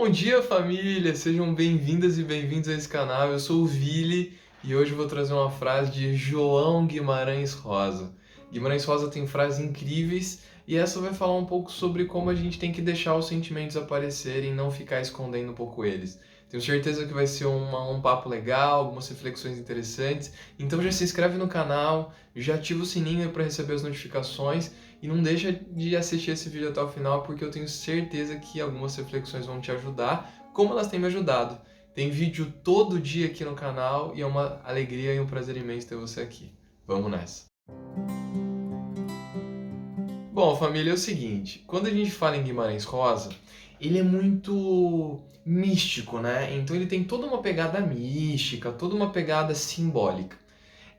Bom dia, família! Sejam bem-vindas e bem-vindos a esse canal. Eu sou o Vili e hoje eu vou trazer uma frase de João Guimarães Rosa. Guimarães Rosa tem frases incríveis e essa vai falar um pouco sobre como a gente tem que deixar os sentimentos aparecerem e não ficar escondendo um pouco eles. Tenho certeza que vai ser um papo legal, algumas reflexões interessantes. Então já se inscreve no canal, já ativa o sininho para receber as notificações e não deixa de assistir esse vídeo até o final, porque eu tenho certeza que algumas reflexões vão te ajudar, como elas têm me ajudado. Tem vídeo todo dia aqui no canal e é uma alegria e um prazer imenso ter você aqui. Vamos nessa! Bom, família, é o seguinte, quando a gente fala em Guimarães Rosa, ele é muito místico, né? Então ele tem toda uma pegada mística, toda uma pegada simbólica.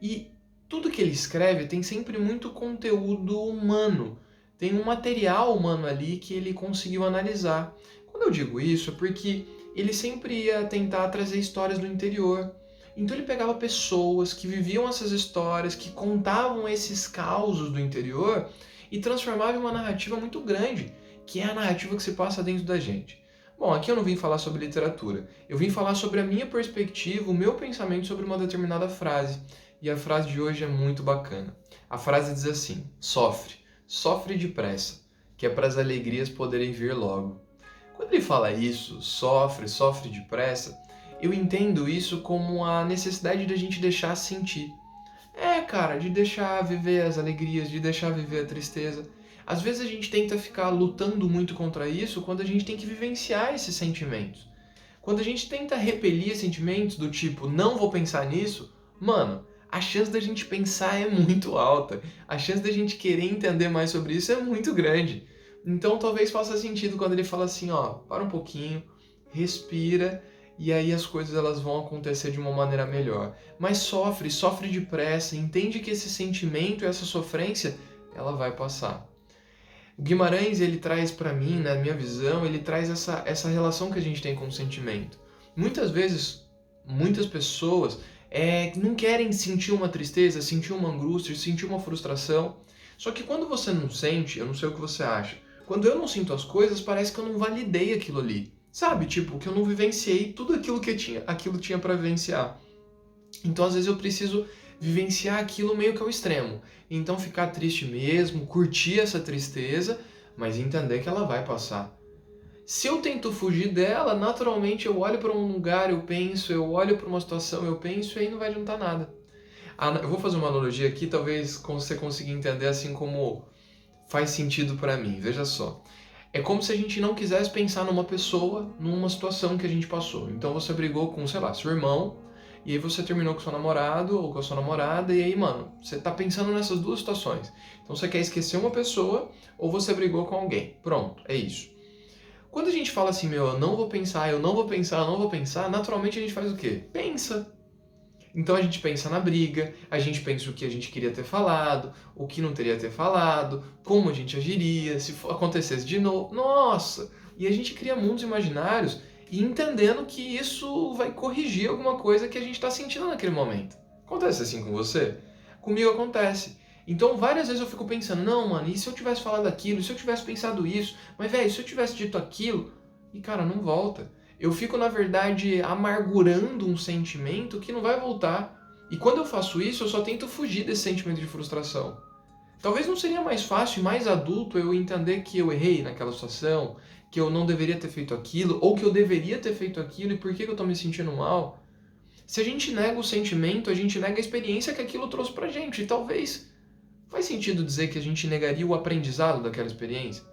E tudo que ele escreve tem sempre muito conteúdo humano, tem um material humano ali que ele conseguiu analisar. Quando eu digo isso é porque ele sempre ia tentar trazer histórias do interior. Então ele pegava pessoas que viviam essas histórias, que contavam esses causos do interior e transformava em uma narrativa muito grande, que é a narrativa que se passa dentro da gente. Bom, aqui eu não vim falar sobre literatura, eu vim falar sobre a minha perspectiva, o meu pensamento sobre uma determinada frase. E a frase de hoje é muito bacana. A frase diz assim: sofre, sofre depressa, que é para as alegrias poderem vir logo. Quando ele fala isso, sofre, sofre depressa, eu entendo isso como a necessidade da gente deixar sentir. Cara, de deixar viver as alegrias, de deixar viver a tristeza. Às vezes a gente tenta ficar lutando muito contra isso quando a gente tem que vivenciar esses sentimentos. Quando a gente tenta repelir sentimentos do tipo, não vou pensar nisso, mano, a chance da gente pensar é muito alta. A chance da gente querer entender mais sobre isso é muito grande. Então talvez faça sentido quando ele fala assim, ó, para um pouquinho, respira e aí as coisas elas vão acontecer de uma maneira melhor. Mas sofre, sofre depressa, entende que esse sentimento, essa sofrência, ela vai passar. O Guimarães, ele traz para mim, na minha visão, ele traz essa relação que a gente tem com o sentimento. Muitas vezes, muitas pessoas não querem sentir uma tristeza, sentir uma angústia, sentir uma frustração. Só que quando você não sente, eu não sei o que você acha, quando eu não sinto as coisas, parece que eu não validei aquilo ali. Sabe? Tipo, que eu não vivenciei tudo aquilo que aquilo tinha para vivenciar. Então, às vezes, eu preciso vivenciar aquilo meio que ao extremo. Então, ficar triste mesmo, curtir essa tristeza, mas entender que ela vai passar. Se eu tento fugir dela, naturalmente eu olho para um lugar, eu penso, eu olho para uma situação, eu penso, e aí não vai adiantar nada. Eu vou fazer uma analogia aqui, talvez você consiga entender assim como faz sentido para mim. Veja só. É como se a gente não quisesse pensar numa pessoa, numa situação que a gente passou. Então você brigou com, sei lá, seu irmão, e aí você terminou com seu namorado ou com a sua namorada, e aí, mano, você tá pensando nessas duas situações. Então você quer esquecer uma pessoa ou você brigou com alguém. Pronto, é isso. Quando a gente fala assim, meu, eu não vou pensar, eu não vou pensar, eu não vou pensar, naturalmente a gente faz o quê? Pensa. Então a gente pensa na briga, a gente pensa o que a gente queria ter falado, o que não teria ter falado, como a gente agiria, se acontecesse de novo. Nossa! E a gente cria mundos imaginários e entendendo que isso vai corrigir alguma coisa que a gente está sentindo naquele momento. Acontece assim com você? Comigo acontece. Então várias vezes eu fico pensando, não, mano, e se eu tivesse falado aquilo, e se eu tivesse pensado isso, mas velho, se eu tivesse dito aquilo, e cara, não volta. Eu fico, na verdade, amargurando um sentimento que não vai voltar. E quando eu faço isso, eu só tento fugir desse sentimento de frustração. Talvez não seria mais fácil e mais adulto eu entender que eu errei naquela situação, que eu não deveria ter feito aquilo, ou que eu deveria ter feito aquilo e por que eu tô me sentindo mal? Se a gente nega o sentimento, a gente nega a experiência que aquilo trouxe pra gente. E talvez faz sentido dizer que a gente negaria o aprendizado daquela experiência?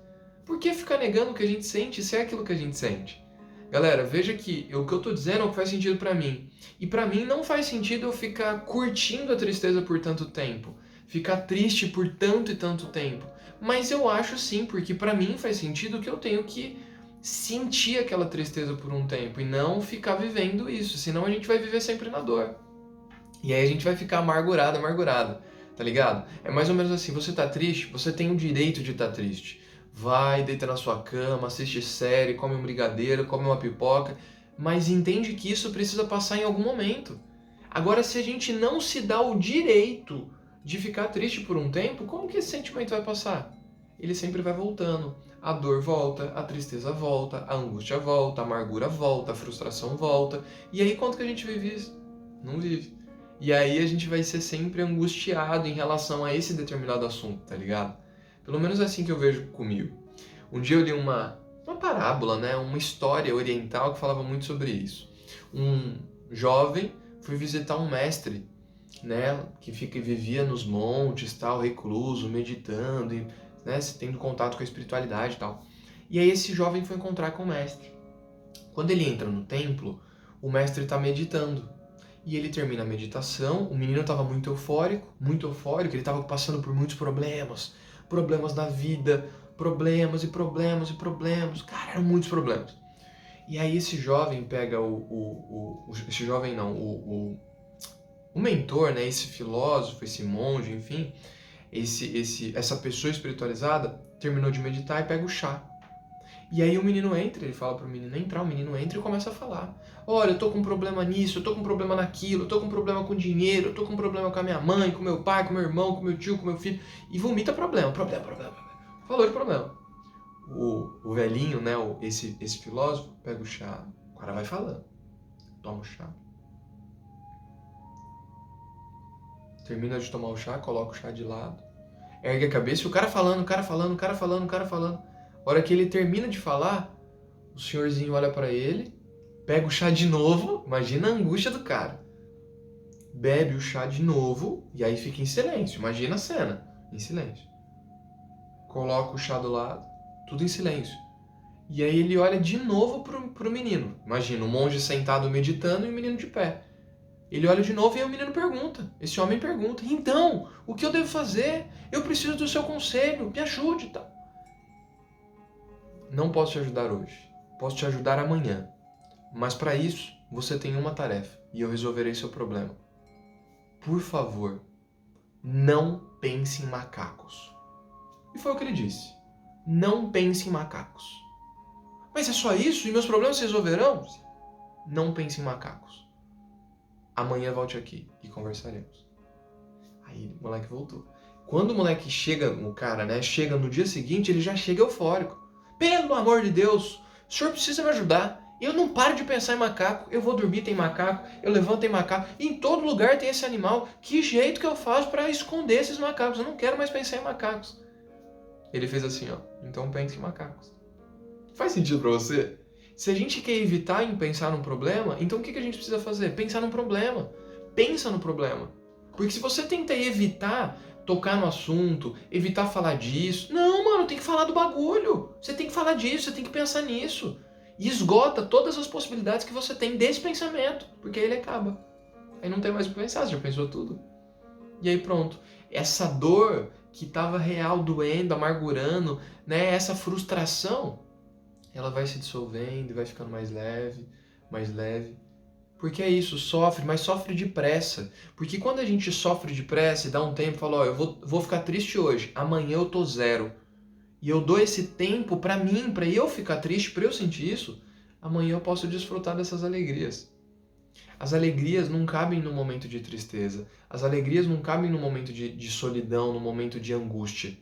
Por que ficar negando o que a gente sente se é aquilo que a gente sente? Galera, veja que o que eu tô dizendo é o que faz sentido pra mim. E pra mim não faz sentido eu ficar curtindo a tristeza por tanto tempo. Ficar triste por tanto e tanto tempo. Mas eu acho sim, porque pra mim faz sentido que eu tenho que sentir aquela tristeza por um tempo e não ficar vivendo isso. Senão a gente vai viver sempre na dor. E aí a gente vai ficar amargurado, amargurado. Tá ligado? É mais ou menos assim, você tá triste, você tem o direito de estar triste. Vai, deita na sua cama, assiste série, come um brigadeiro, come uma pipoca, mas entende que isso precisa passar em algum momento. Agora, se a gente não se dá o direito de ficar triste por um tempo, como que esse sentimento vai passar? ele sempre vai voltando. A dor volta, a tristeza volta, a angústia volta, a amargura volta, a frustração volta. E aí quanto que a gente vive isso? Não vive. E aí a gente vai ser sempre angustiado em relação a esse determinado assunto, tá ligado? Pelo menos é assim que eu vejo comigo. Um dia eu li uma parábola, né? Uma história oriental que falava muito sobre isso. Um jovem foi visitar um mestre, né? Que vivia nos montes, tal, recluso, meditando, né? Tendo contato com a espiritualidade e tal. E aí esse jovem foi encontrar com o mestre. Quando ele entra no templo, o mestre está meditando. E ele termina a meditação, o menino estava muito eufórico, ele estava passando por muitos problemas na vida, problemas e problemas e problemas, cara, eram muitos problemas. E aí esse jovem pega esse jovem não, o mentor, né, esse filósofo, esse monge, enfim, essa pessoa espiritualizada, terminou de meditar e pega o chá. E aí o menino entra, ele fala pro menino entrar, o menino entra e começa a falar. Olha, eu tô com um problema nisso, eu tô com um problema naquilo, eu tô com um problema com dinheiro, eu tô com um problema com a minha mãe, com meu pai, com meu irmão, com meu tio, com meu filho. E vomita problema. Falou de problema. O velhinho, né, esse filósofo, pega o chá, o cara vai falando. Toma o chá. Termina de tomar o chá, coloca o chá de lado. Ergue a cabeça e o cara falando. A hora que ele termina de falar, o senhorzinho olha pra ele, pega o chá de novo, imagina a angústia do cara. Bebe o chá de novo e aí fica em silêncio, imagina a cena, em silêncio. Coloca o chá do lado, tudo em silêncio. E aí ele olha de novo pro menino. Imagina, o monge sentado meditando e o menino de pé. Ele olha de novo e aí o menino pergunta. Esse homem pergunta, então, o que eu devo fazer? Eu preciso do seu conselho, me ajude, tá? Não posso te ajudar hoje. Posso te ajudar amanhã. Mas para isso, você tem uma tarefa e eu resolverei seu problema. Por favor, não pense em macacos. E foi o que ele disse. Não pense em macacos. Mas é só isso? E meus problemas se resolverão? Não pense em macacos. Amanhã volte aqui e conversaremos. Aí o moleque voltou. Quando o moleque chega, o cara, né, chega no dia seguinte, ele já chega eufórico. Pelo amor de Deus, o senhor precisa me ajudar. Eu não paro de pensar em macaco. Eu vou dormir, tem macaco. Eu levanto, tem macaco. E em todo lugar tem esse animal. Que jeito que eu faço para esconder esses macacos? Eu não quero mais pensar em macacos. Ele fez assim, ó. Então pense em macacos. Faz sentido para você? Se a gente quer evitar em pensar num problema, então o que a gente precisa fazer? Pensar num problema. Pensa no problema. Porque se você tenta evitar tocar no assunto, evitar falar disso... Não, mano, tem que falar do bagulho. Você tem que falar disso, você tem que pensar nisso. E esgota todas as possibilidades que você tem desse pensamento. Porque aí ele acaba. Aí não tem mais o que pensar, você já pensou tudo. E aí pronto. Essa dor que estava real, doendo, amargurando, né? Essa frustração, ela vai se dissolvendo e vai ficando mais leve, mais leve. Porque é isso, sofre, mas sofre depressa. Porque quando a gente sofre depressa e dá um tempo e fala, ó, eu vou ficar triste hoje, amanhã eu tô zero. E eu dou esse tempo pra mim, pra eu ficar triste, pra eu sentir isso, amanhã eu posso desfrutar dessas alegrias. As alegrias não cabem no momento de tristeza. As alegrias não cabem no momento de solidão, no momento de angústia.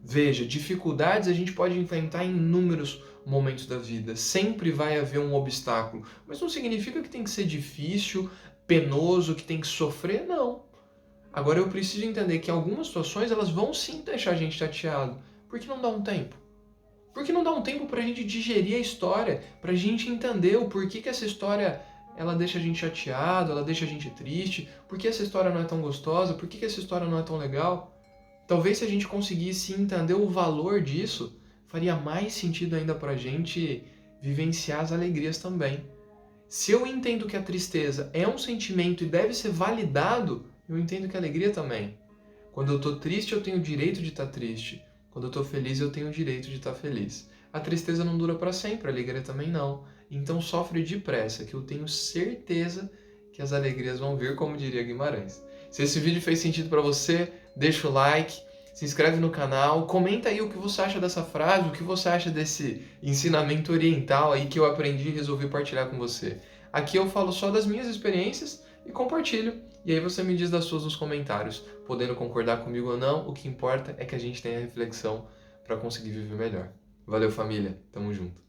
Veja, dificuldades a gente pode enfrentar em inúmeros momentos da vida. Sempre vai haver um obstáculo. Mas não significa que tem que ser difícil, penoso, que tem que sofrer, não. Agora eu preciso entender que algumas situações elas vão sim deixar a gente chateado. Por que não dá um tempo? Por que não dá um tempo pra gente digerir a história? Pra gente entender o porquê que essa história ela deixa a gente chateado, ela deixa a gente triste? Por que essa história não é tão gostosa? Por que essa história não é tão legal? Talvez se a gente conseguisse entender o valor disso, faria mais sentido ainda pra gente vivenciar as alegrias também. Se eu entendo que a tristeza é um sentimento e deve ser validado, eu entendo que a alegria também. Quando eu tô triste, eu tenho o direito de estar triste. Quando eu tô feliz, eu tenho o direito de estar feliz. A tristeza não dura para sempre, a alegria também não. Então sofre depressa, que eu tenho certeza que as alegrias vão vir, como diria Guimarães. Se esse vídeo fez sentido para você, deixa o like, se inscreve no canal, comenta aí o que você acha dessa frase, o que você acha desse ensinamento oriental aí que eu aprendi e resolvi partilhar com você. Aqui eu falo só das minhas experiências e compartilho. E aí você me diz das suas nos comentários. Podendo concordar comigo ou não, o que importa é que a gente tenha reflexão para conseguir viver melhor. Valeu, família. Tamo junto.